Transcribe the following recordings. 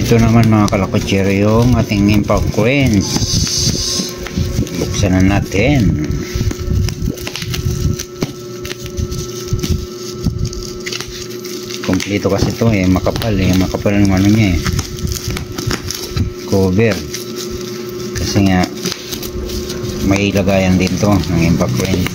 Ito naman mga kalakotsero yung ating impact coins. Buksan na natin. Kompleto kasi ito eh, makapal ng ano niya eh, cover. Kasi nga may lagayan dito ng impact coins.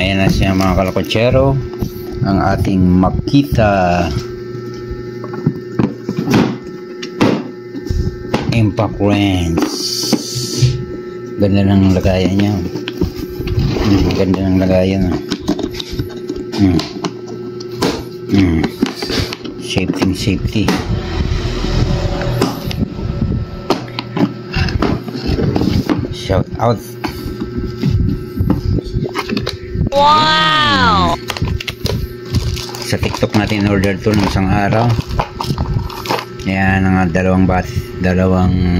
Ayan na siya mga kalakotsero, ang ating Makita impact coins. Ganda ng lagayan niya. Ganda ng lagayan. Safety. Shout out. Wow! Sa TikTok natin order to ng isang araw. Ayan ang dalawang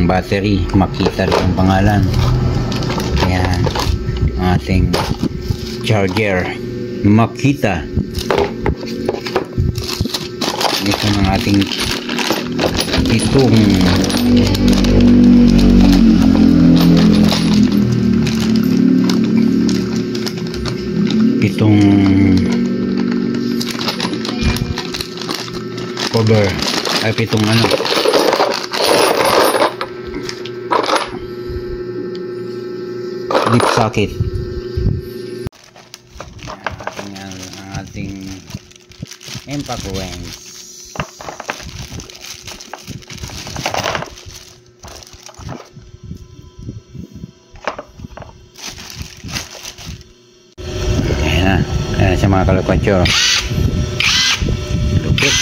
battery, Makita rin ang pangalan. Ayan ang ating charger, Makita. Ito ang ating pitong cover ay pitong ano lip socket. Ang ating impact coins. Ayan siya mga kalakotsero. Lupit.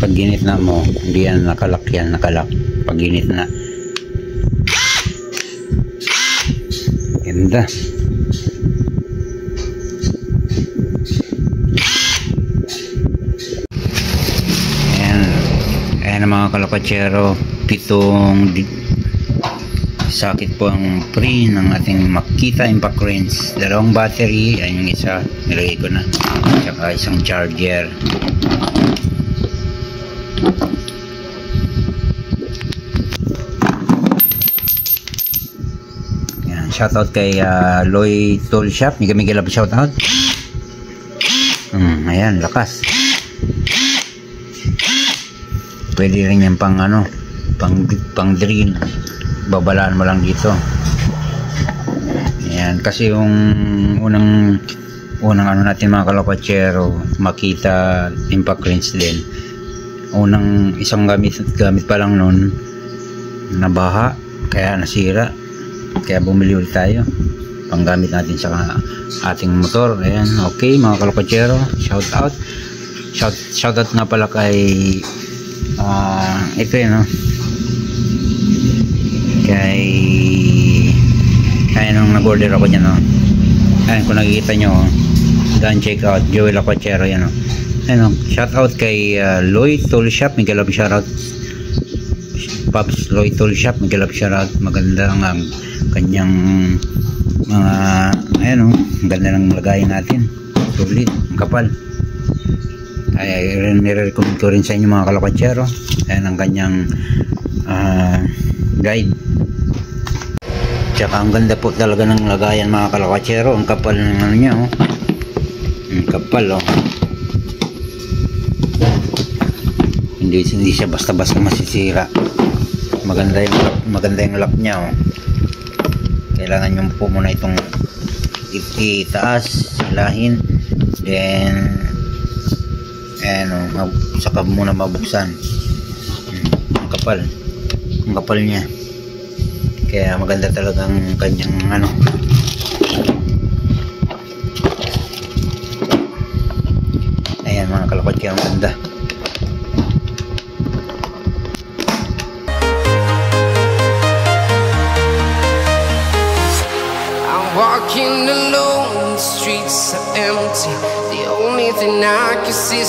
Pag ginit na mo, hindi yan nakalak. Pag ginit na, ganda. Ayan ang mga kalakotsero, pitong socket po ang free ng ating Makita impact coins. Dalawang battery, ayun yung isa nilagay ko na, tsaka isang charger. Ayan, shoutout kay Loy Tool Shop. May kami galap shoutout. Ayan, lakas. Pwede rin yan pang ano, pang drill. Babalaan mo lang dito. Ayan, kasi yung unang ano natin mga kalakotsero, Makita impact coins din. Unang isang gamit pa lang nun, nabaha, kaya nasira. Kaya bumili ulit tayo. Panggamit natin sa ating motor. Ayan, okay mga kalakotsero, shout out nga pala kay ito yun, no? Kaya nung nag-order ako dyan, no? Ayan, kung nakikita nyo, done check out, Joel Aquachero yan, no? Ayan, no? Shout out kay Loy Tool Shop. May galap shout out Pops Loy Tool Shop. May galap shout out. Maganda ang kanyang mga ayan, no? Ganda ng lagayan natin, solid, ang kapal. Ay, nire-recommend ko rin sa inyo mga kalakotsero. Ayan ang kanyang guide. Tsaka ang ganda po talaga ng lagayan mga kalakotsero. Ang kapal ng ano niya, oh. Ang kapal, oh. Hindi siya basta-basta masisira. Maganda yung lock niya, oh. Kailangan nyo po muna itong itaas, silahin, then ayan, saka muna mabuksan. Ang kapal niya, kaya maganda talagang kanyang ano. Ayan mga kalakotsero, ang ganda. Walking alone, the streets are empty. The only thing I can see is